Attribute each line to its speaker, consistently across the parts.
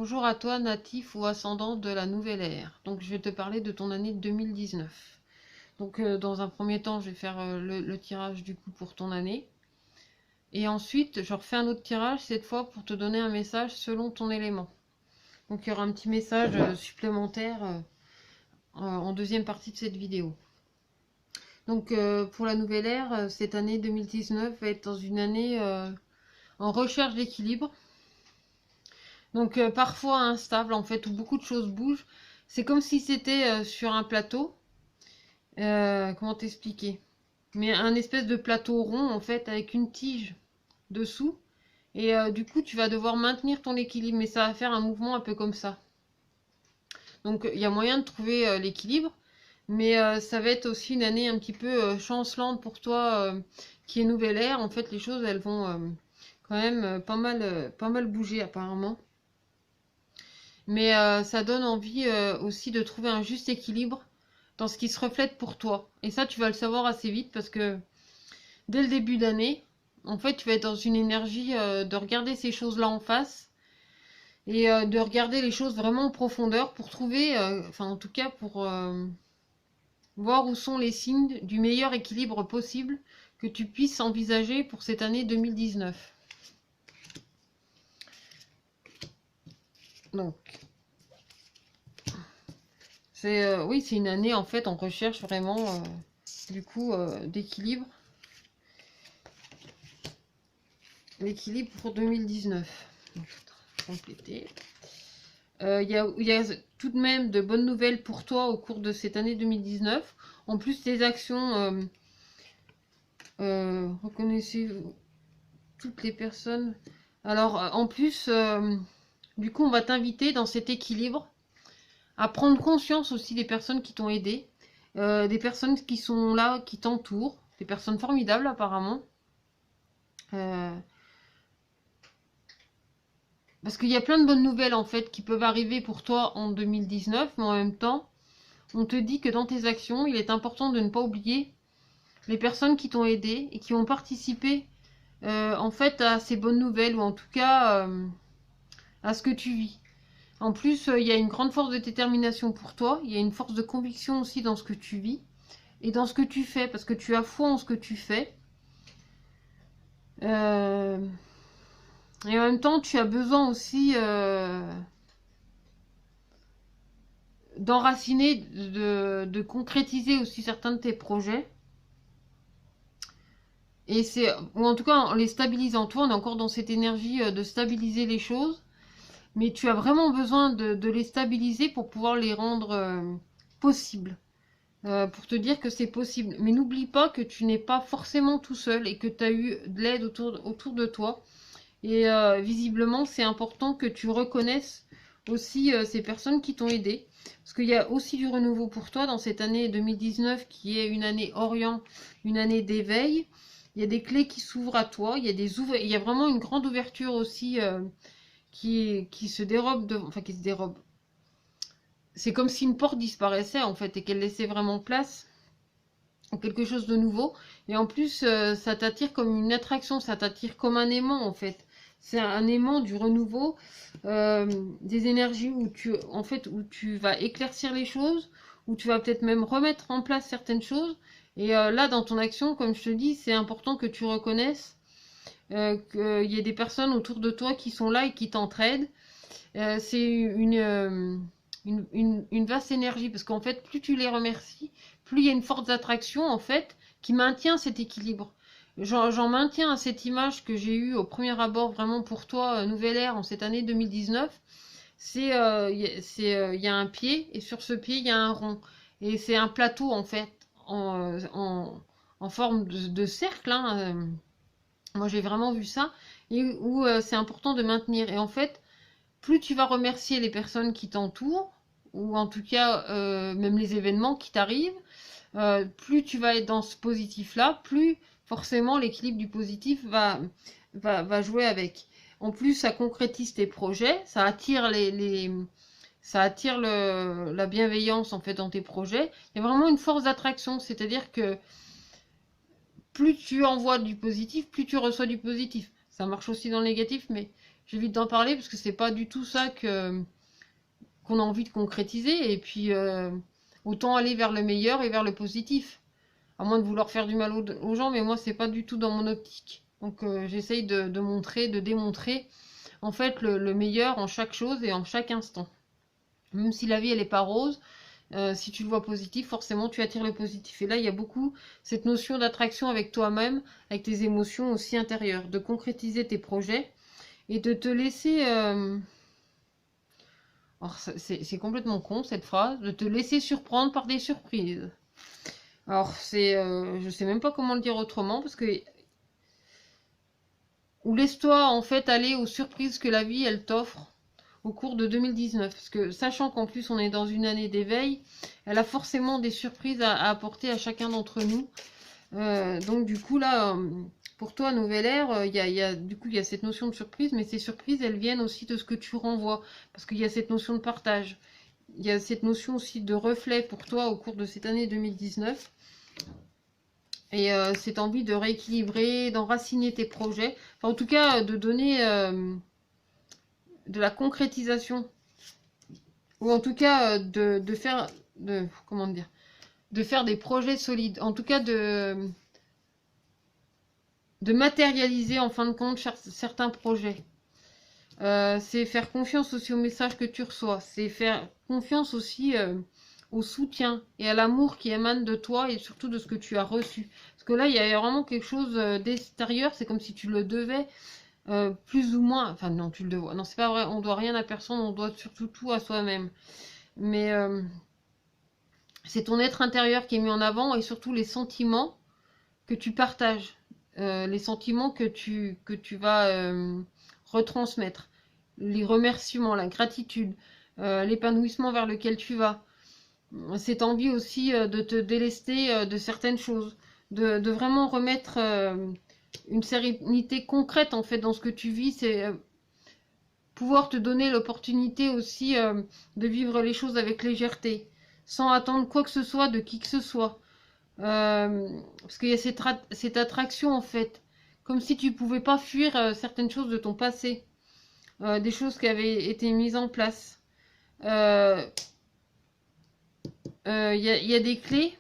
Speaker 1: Bonjour à toi, natif ou ascendant de la nouvelle ère. Donc, je vais te parler de ton année 2019. Donc, dans un premier temps, je vais faire le tirage du coup pour ton année. Et ensuite, je refais un autre tirage, cette fois pour te donner un message selon ton élément. Donc, il y aura un petit message supplémentaire en deuxième partie de cette vidéo. Donc, pour la nouvelle ère, cette année 2019 va être dans une année en recherche d'équilibre. Donc parfois instable en fait, où beaucoup de choses bougent. C'est comme si c'était sur un plateau. Comment t'expliquer? Mais un espèce de plateau rond en fait, avec une tige dessous. Et du coup, tu vas devoir maintenir ton équilibre, mais ça va faire un mouvement un peu comme ça. Donc il y a moyen de trouver l'équilibre, mais ça va être aussi une année un petit peu chancelante pour toi qui est nouvelle ère. En fait, les choses elles vont quand même pas mal bouger apparemment. Mais ça donne envie aussi de trouver un juste équilibre dans ce qui se reflète pour toi. Et ça, tu vas le savoir assez vite parce que dès le début d'année, en fait, tu vas être dans une énergie de regarder ces choses-là en face et de regarder les choses vraiment en profondeur pour trouver, enfin en tout cas pour voir où sont les signes du meilleur équilibre possible que tu puisses envisager pour cette année 2019. Donc, oui, c'est une année en fait, on recherche vraiment du coup d'équilibre. L'équilibre pour 2019. Donc, compléter. Il y a tout de même de bonnes nouvelles pour toi au cours de cette année 2019. En plus, tes actions, reconnaissez-vous toutes les personnes. Alors, en plus, du coup, on va t'inviter dans cet équilibre à prendre conscience aussi des personnes qui t'ont aidé, des personnes qui sont là, qui t'entourent, des personnes formidables apparemment. Parce qu'il y a plein de bonnes nouvelles en fait qui peuvent arriver pour toi en 2019, mais en même temps, on te dit que dans tes actions, il est important de ne pas oublier les personnes qui t'ont aidé et qui ont participé en fait à ces bonnes nouvelles ou en tout cas à ce que tu vis. En plus, il y a une grande force de détermination pour toi, il y a une force de conviction aussi dans ce que tu vis et dans ce que tu fais, parce que tu as foi en ce que tu fais. Et en même temps, tu as besoin aussi d'enraciner, de concrétiser aussi certains de tes projets. Et c'est, ou en tout cas, en les stabilisant. Toi, on est encore dans cette énergie de stabiliser les choses. Mais tu as vraiment besoin de les stabiliser pour pouvoir les rendre possibles. Pour te dire que c'est possible. Mais n'oublie pas que tu n'es pas forcément tout seul et que tu as eu de l'aide autour de toi. Et visiblement, c'est important que tu reconnaisses aussi ces personnes qui t'ont aidé. Parce qu'il y a aussi du renouveau pour toi dans cette année 2019 qui est une année Orient, une année d'éveil. Il y a des clés qui s'ouvrent à toi. Il y a vraiment une grande ouverture aussi qui se dérobe, enfin qui se dérobe. C'est comme si une porte disparaissait en fait et qu'elle laissait vraiment place à quelque chose de nouveau. Et en plus, ça t'attire comme une attraction, ça t'attire comme un aimant en fait. C'est un aimant du renouveau, des énergies où où tu vas éclaircir les choses, où tu vas peut-être même remettre en place certaines choses. Et là, dans ton action, comme je te dis, c'est important que tu reconnaisses qu'il y a des personnes autour de toi qui sont là et qui t'entraident. C'est une vaste énergie, parce qu'en fait, plus tu les remercies, plus il y a une force d'attraction, en fait, qui maintient cet équilibre. J'en maintiens à cette image que j'ai eue au premier abord, vraiment pour toi, nouvelle ère, en cette année 2019. Il y a un pied, et sur ce pied, il y a un rond. Et c'est un plateau, en fait, en forme de cercle, hein. Moi, j'ai vraiment vu ça, et où c'est important de maintenir. Et en fait, plus tu vas remercier les personnes qui t'entourent, ou en tout cas même les événements qui t'arrivent, plus tu vas être dans ce positif-là, plus forcément l'équilibre du positif va jouer avec. En plus, ça concrétise tes projets, ça attire la bienveillance en fait dans tes projets. Il y a vraiment une force d'attraction, c'est-à-dire que plus tu envoies du positif, plus tu reçois du positif. Ça marche aussi dans le négatif, mais j'évite d'en parler parce que c'est pas du tout ça qu'on a envie de concrétiser. Et puis, autant aller vers le meilleur et vers le positif. À moins de vouloir faire du mal aux gens, mais moi, c'est pas du tout dans mon optique. Donc, j'essaye de montrer, de démontrer, en fait, le meilleur en chaque chose et en chaque instant. Même si la vie, elle est pas rose, si tu le vois positif, forcément, tu attires le positif. Et là, il y a beaucoup cette notion d'attraction avec toi-même, avec tes émotions aussi intérieures, de concrétiser tes projets et de te laisser... Alors, c'est complètement con, cette phrase, de te laisser surprendre par des surprises. Alors, je sais même pas comment le dire autrement, parce que... Ou laisse-toi, en fait, aller aux surprises que la vie, elle t'offre au cours de 2019. Parce que, sachant qu'en plus, on est dans une année d'éveil, elle a forcément des surprises à apporter à chacun d'entre nous. Donc, du coup, là, pour toi, Nouvelle Ère, du coup, il y a cette notion de surprise, mais ces surprises, elles viennent aussi de ce que tu renvoies. Parce qu'il y a cette notion de partage. Il y a cette notion aussi de reflet pour toi au cours de cette année 2019. Et cette envie de rééquilibrer, d'enraciner tes projets. Enfin, en tout cas, de donner de la concrétisation. Ou en tout cas, de faire... comment dire, de faire des projets solides. En tout cas, de matérialiser en fin de compte certains projets. C'est faire confiance aussi au message que tu reçois. C'est faire confiance aussi au soutien et à l'amour qui émane de toi et surtout de ce que tu as reçu. Parce que là, il y a vraiment quelque chose d'extérieur. C'est comme si tu le devais plus ou moins. Enfin, non, tu le dois. Non, c'est pas vrai. On doit rien à personne. On doit surtout tout à soi-même. Mais c'est ton être intérieur qui est mis en avant et surtout les sentiments que tu partages. Les sentiments que tu vas retransmettre. Les remerciements, la gratitude, l'épanouissement vers lequel tu vas. Cette envie aussi de te délester de certaines choses, de vraiment remettre une sérénité concrète en fait dans ce que tu vis, c'est pouvoir te donner l'opportunité aussi de vivre les choses avec légèreté, sans attendre quoi que ce soit de qui que ce soit. Parce qu'il y a cette attraction en fait, comme si tu pouvais pas fuir certaines choses de ton passé, des choses qui avaient été mises en place. Y a des clés.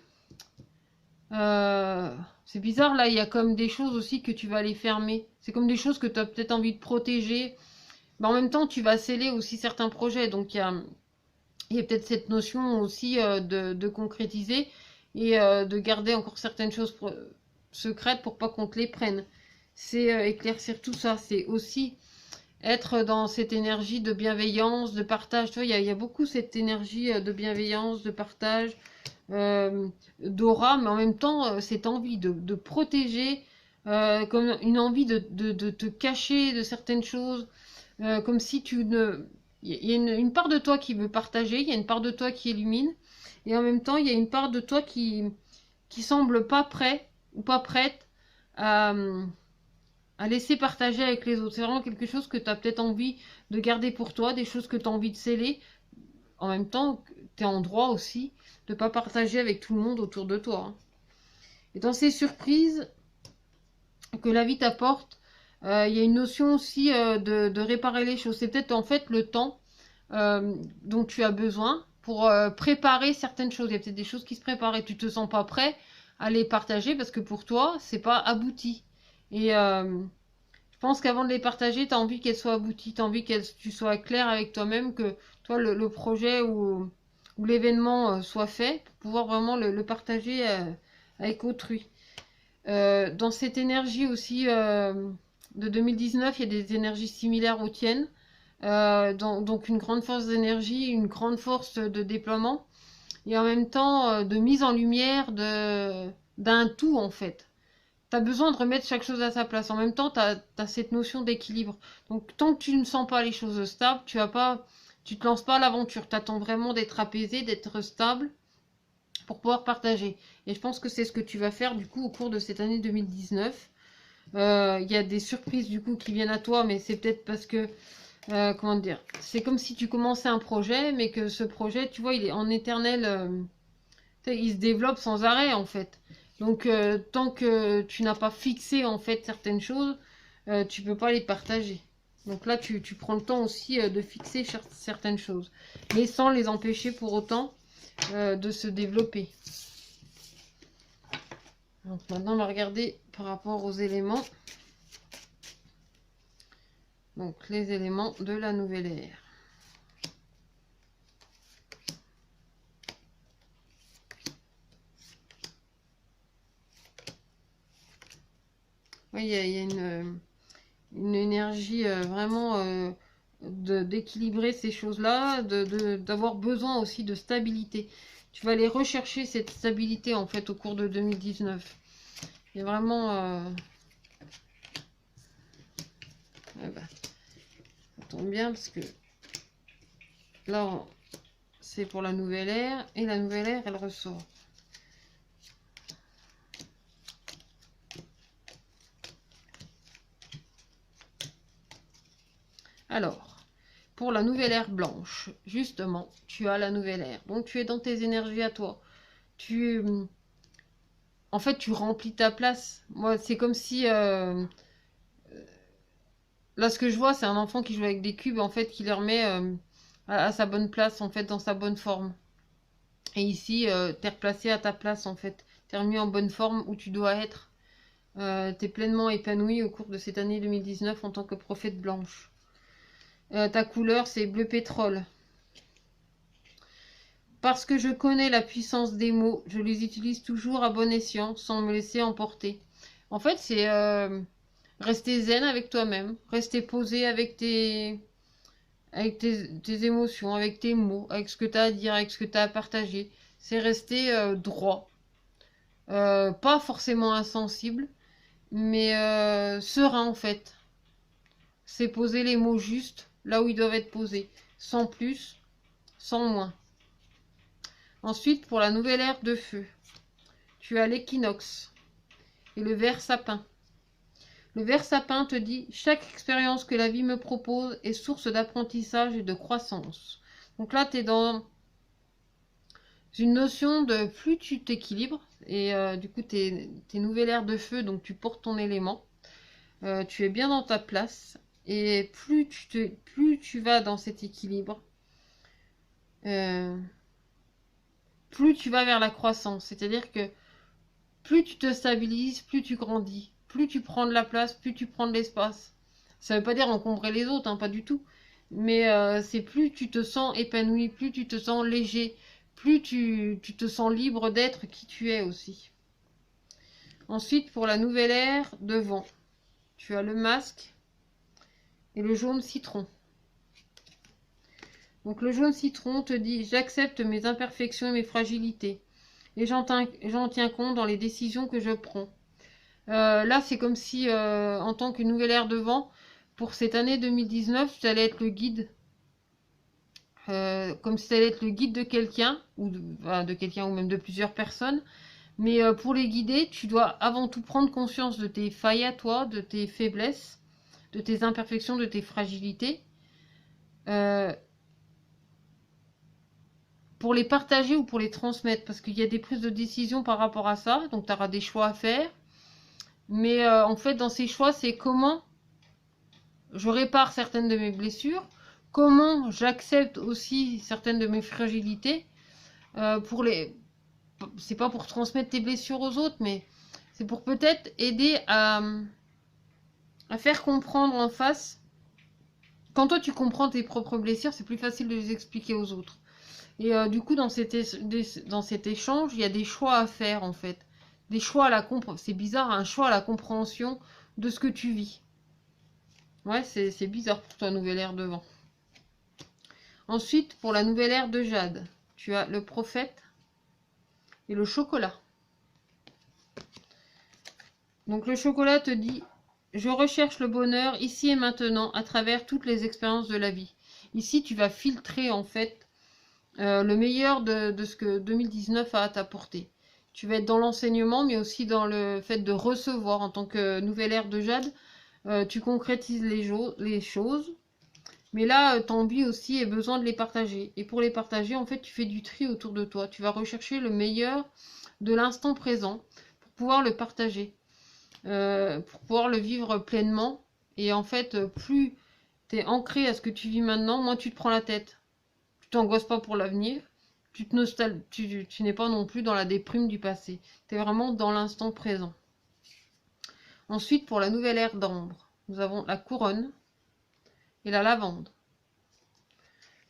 Speaker 1: C'est bizarre là, il y a comme des choses aussi que tu vas aller fermer. C'est comme des choses que tu as peut-être envie de protéger. Mais en même temps, tu vas sceller aussi certains projets. Donc il y a peut-être cette notion aussi de concrétiser et de garder encore certaines choses secrètes pour pas qu'on te les prenne. C'est éclaircir tout ça. C'est aussi être dans cette énergie de bienveillance, de partage. Tu vois, il y a beaucoup cette énergie de bienveillance, de partage, d'aura, mais en même temps, cette envie de protéger, comme une envie de te cacher de certaines choses, comme si tu ne... Il y a une part de toi qui veut partager, il y a une part de toi qui illumine, et en même temps, il y a une part de toi qui semble pas prêt ou pas prête à laisser partager avec les autres. C'est vraiment quelque chose que tu as peut-être envie de garder pour toi, des choses que tu as envie de sceller. En même temps, tu es en droit aussi de ne pas partager avec tout le monde autour de toi. Hein. Et dans ces surprises que la vie t'apporte, il y a une notion aussi de réparer les choses. C'est peut-être en fait le temps dont tu as besoin pour préparer certaines choses. Il y a peut-être des choses qui se préparent et tu te sens pas prêt à les partager parce que pour toi, c'est pas abouti. Et je pense qu'avant de les partager, tu as envie qu'elles soient abouties, tu as envie que tu sois clair avec toi-même, que toi, le projet ou l'événement soit fait pour pouvoir vraiment le partager avec autrui. Dans cette énergie aussi de 2019, il y a des énergies similaires aux tiennes. Donc une grande force d'énergie, une grande force de déploiement et en même temps de mise en lumière d'un tout en fait. Tu as besoin de remettre chaque chose à sa place. En même temps, tu as cette notion d'équilibre. Donc tant que tu ne sens pas les choses stables, tu te lances pas à l'aventure. Tu attends vraiment d'être apaisé, d'être stable pour pouvoir partager. Et je pense que c'est ce que tu vas faire du coup au cours de cette année 2019. Il y a des surprises du coup qui viennent à toi, mais c'est peut-être parce que comment dire, c'est comme si tu commençais un projet, mais que ce projet, tu vois, il est en éternel, il se développe sans arrêt en fait. Donc tant que tu n'as pas fixé en fait certaines choses, tu peux pas les partager. Donc là, tu prends le temps aussi de fixer certaines choses, mais sans les empêcher pour autant de se développer. Donc maintenant, on va regarder par rapport aux éléments. Donc les éléments de la nouvelle ère. Oui, il y a une énergie vraiment d'équilibrer ces choses-là, d'avoir besoin aussi de stabilité. Tu vas aller rechercher cette stabilité en fait au cours de 2019. Il y a vraiment... ça tombe bien parce que là, c'est pour la nouvelle ère et la nouvelle ère, elle ressort. Alors, pour la nouvelle ère blanche, justement, tu as la nouvelle ère. Donc, tu es dans tes énergies à toi. En fait, tu remplis ta place. Moi, c'est comme si... là, ce que je vois, c'est un enfant qui joue avec des cubes, en fait, qui les remet à sa bonne place, en fait, dans sa bonne forme. Et ici, t'es replacé à ta place, en fait. T'es remis en bonne forme où tu dois être. T'es pleinement épanoui au cours de cette année 2019 en tant que prophète blanche. Ta couleur, c'est bleu pétrole. Parce que je connais la puissance des mots, je les utilise toujours à bon escient, sans me laisser emporter. En fait, c'est rester zen avec toi-même, rester posé avec tes émotions, avec tes mots, avec ce que tu as à dire, avec ce que tu as à partager. C'est rester droit. Pas forcément insensible, mais serein en fait. C'est poser les mots justes là où ils doivent être posés, sans plus, sans moins. Ensuite, pour la nouvelle ère de feu, tu as l'équinoxe et le ver sapin. Le ver sapin te dit « Chaque expérience que la vie me propose est source d'apprentissage et de croissance. » Donc là, tu es dans une notion de plus tu t'équilibres, et du coup, tu es nouvelle ère de feu, donc tu portes ton élément. Tu es bien dans ta place, et plus tu vas dans cet équilibre, plus tu vas vers la croissance. C'est-à-dire que plus tu te stabilises, plus tu grandis. Plus tu prends de la place, plus tu prends de l'espace. Ça ne veut pas dire encombrer les autres, hein, pas du tout. Mais c'est plus tu te sens épanoui, plus tu te sens léger, plus tu te sens libre d'être qui tu es aussi. Ensuite, pour la nouvelle ère, devant, tu as le masque et le jaune citron. Donc le jaune citron te dit « J'accepte mes imperfections et mes fragilités. Et j'en tiens compte dans les décisions que je prends. » Là, c'est comme si, en tant que nouvelle ère devant, pour cette année 2019, tu allais être le guide. Comme si tu allais être le guide de quelqu'un, ou de quelqu'un, ou même de plusieurs personnes. Mais pour les guider, tu dois avant tout prendre conscience de tes failles à toi, de tes faiblesses, de tes imperfections, de tes fragilités. Pour les partager ou pour les transmettre, parce qu'il y a des prises de décision par rapport à ça, donc tu auras des choix à faire. Mais en fait, dans ces choix, c'est comment je répare certaines de mes blessures, comment j'accepte aussi certaines de mes fragilités. C'est pas pour transmettre tes blessures aux autres, mais c'est pour peut-être aider à faire comprendre en face. Quand toi tu comprends tes propres blessures, c'est plus facile de les expliquer aux autres. Et du coup, dans cet échange, il y a des choix à faire en fait. Des choix à la compréhension. C'est bizarre, un choix à la compréhension de ce que tu vis. Ouais, c'est bizarre pour toi, nouvelle ère devant. Ensuite, pour la nouvelle ère de Jade, tu as le prophète et le chocolat. Donc le chocolat te dit « Je recherche le bonheur ici et maintenant à travers toutes les expériences de la vie. » Ici, tu vas filtrer en fait le meilleur de ce que 2019 a à t'apporter. Tu vas être dans l'enseignement, mais aussi dans le fait de recevoir en tant que nouvelle ère de Jade. Tu concrétises les choses. Mais là, tu as envie aussi et besoin de les partager. Et pour les partager, en fait, tu fais du tri autour de toi. Tu vas rechercher le meilleur de l'instant présent pour pouvoir le partager, pour pouvoir le vivre pleinement. Et en fait, plus tu es ancré à ce que tu vis maintenant, moins tu te prends la tête. Tu t'angoisses pas pour l'avenir, tu n'es pas non plus dans la déprime du passé. Tu es vraiment dans l'instant présent. Ensuite, pour la nouvelle ère d'ambre, nous avons la couronne et la lavande.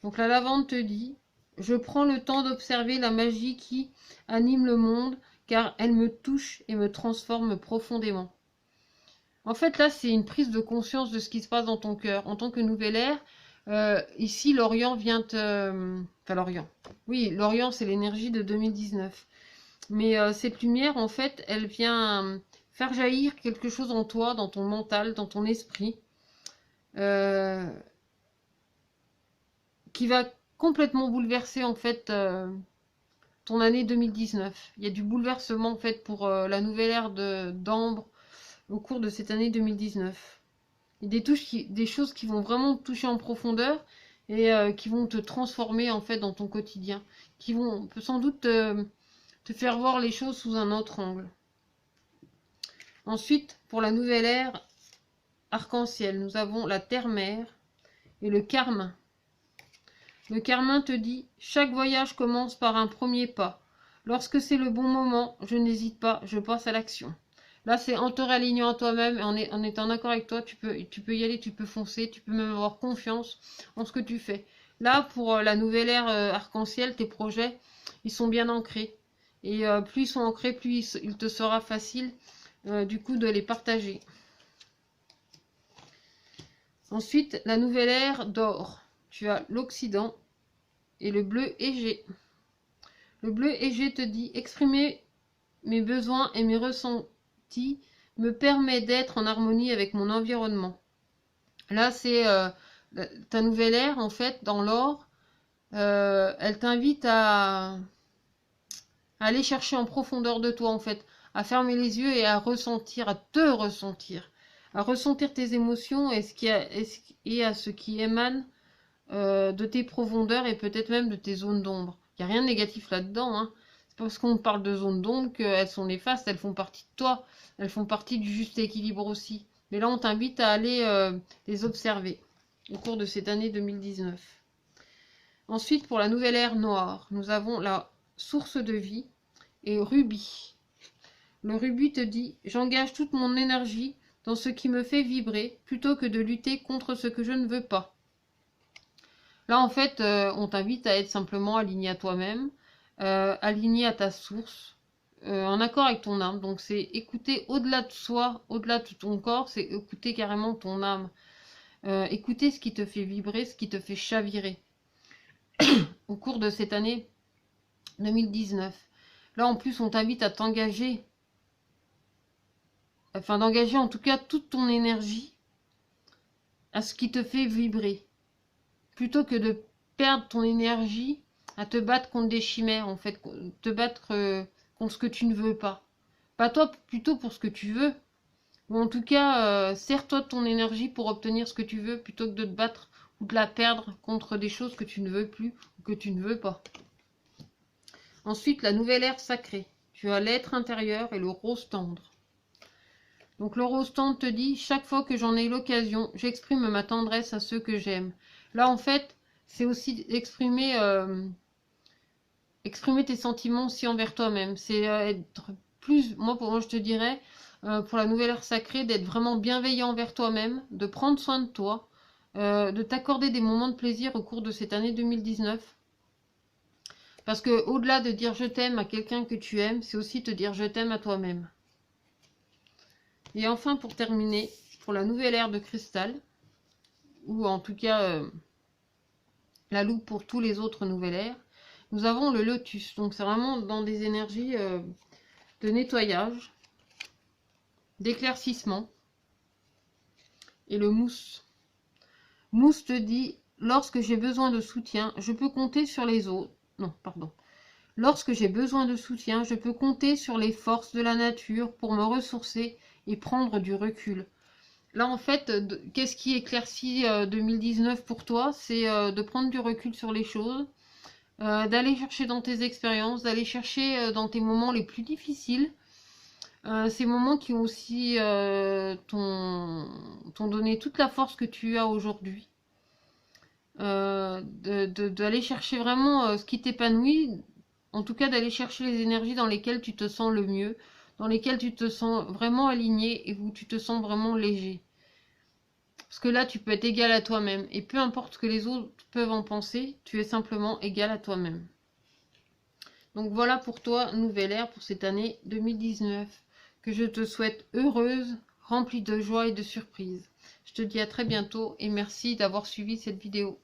Speaker 1: Donc la lavande te dit, je prends le temps d'observer la magie qui anime le monde, car elle me touche et me transforme profondément. En fait, là, c'est une prise de conscience de ce qui se passe dans ton cœur. En tant que nouvelle ère, ici, l'Orient vient te... Enfin, l'Orient. Oui, l'Orient, c'est l'énergie de 2019. Mais cette lumière, en fait, elle vient faire jaillir quelque chose en toi, dans ton mental, dans ton esprit, qui va complètement bouleverser, en fait, ton année 2019. Il y a du bouleversement, en fait, pour la nouvelle ère d'Ambre au cours de cette année 2019. Il y a des choses qui vont vraiment te toucher en profondeur et qui vont te transformer en fait dans ton quotidien, qui vont sans doute te faire voir les choses sous un autre angle. Ensuite, pour la nouvelle ère arc-en-ciel, nous avons la terre-mère et le carmin. Le carmin te dit, chaque voyage commence par un premier pas. Lorsque c'est le bon moment, je n'hésite pas, je passe à l'action. Là, c'est en te réalignant à toi-même, en étant d'accord avec toi, tu peux y aller, tu peux foncer, tu peux même avoir confiance en ce que tu fais. Là, pour la nouvelle ère arc-en-ciel, tes projets, ils sont bien ancrés. Et plus ils sont ancrés, plus il te sera facile, du coup, de les partager. Ensuite, la nouvelle ère d'or. Tu as l'Occident et le bleu égée. Le bleu égée te dit, exprimer mes besoins et mes ressentis me permet d'être en harmonie avec mon environnement. Là, c'est ta nouvelle ère, en fait, dans l'or. Elle t'invite à aller chercher en profondeur de toi, en fait, à fermer les yeux et à ressentir, à te ressentir, à ressentir tes émotions et à ce qui émane de tes profondeurs et peut-être même de tes zones d'ombre. Il n'y a rien de négatif là-dedans, hein. C'est parce qu'on parle de zones d'ombre qu'elles sont néfastes, elles font partie de toi, elles font partie du juste équilibre aussi. Mais là, on t'invite à aller les observer au cours de cette année 2019. Ensuite, pour la nouvelle ère noire, nous avons la source de vie et rubis. Le rubis te dit, j'engage toute mon énergie dans ce qui me fait vibrer plutôt que de lutter contre ce que je ne veux pas. Là, en fait, on t'invite à être simplement aligné à toi-même, aligné à ta source, en accord avec ton âme. Donc, c'est écouter au-delà de soi, au-delà de ton corps, c'est écouter carrément ton âme. Écouter ce qui te fait vibrer, ce qui te fait chavirer au cours de cette année 2019. Là, en plus, on t'invite à t'engager, enfin d'engager en tout cas toute ton énergie à ce qui te fait vibrer, plutôt que de perdre ton énergie à te battre contre des chimères, en fait, te battre contre ce que tu ne veux pas. Pas toi, plutôt pour ce que tu veux. Ou en tout cas, sers-toi de ton énergie pour obtenir ce que tu veux, plutôt que de te battre ou de la perdre contre des choses que tu ne veux plus ou que tu ne veux pas. Ensuite, la nouvelle ère sacrée. Tu as l'être intérieur et le rose tendre. Donc le rose tendre te dit, chaque fois que j'en ai l'occasion, j'exprime ma tendresse à ceux que j'aime. Là, en fait, c'est aussi exprimer tes sentiments aussi envers toi-même. C'est être plus, pour moi, je te dirais, pour la nouvelle ère sacrée, d'être vraiment bienveillant envers toi-même, de prendre soin de toi, de t'accorder des moments de plaisir au cours de cette année 2019. Parce que au-delà de dire je t'aime à quelqu'un que tu aimes, c'est aussi te dire je t'aime à toi-même. Et enfin, pour terminer, pour la nouvelle ère de cristal, ou en tout cas la loupe pour tous les autres nouvelles ères, nous avons le lotus. Donc c'est vraiment dans des énergies de nettoyage, d'éclaircissement. Et le mousse. Mousse te dit, lorsque j'ai besoin de soutien, je peux compter sur les autres. Non, pardon. Lorsque j'ai besoin de soutien, je peux compter sur les forces de la nature pour me ressourcer et prendre du recul. Là, en fait, qu'est-ce qui éclaircit 2019 pour toi? C'est de prendre du recul sur les choses, d'aller chercher dans tes expériences, d'aller chercher dans tes moments les plus difficiles, ces moments qui ont aussi t'ont donné toute la force que tu as aujourd'hui. d'aller chercher vraiment ce qui t'épanouit, en tout cas d'aller chercher les énergies dans lesquelles tu te sens le mieux, dans lesquelles tu te sens vraiment aligné et où tu te sens vraiment léger. Parce que là, tu peux être égal à toi-même. Et peu importe ce que les autres peuvent en penser, tu es simplement égal à toi-même. Donc voilà pour toi, nouvelle ère pour cette année 2019. Que je te souhaite heureuse, remplie de joie et de surprises. Je te dis à très bientôt et merci d'avoir suivi cette vidéo.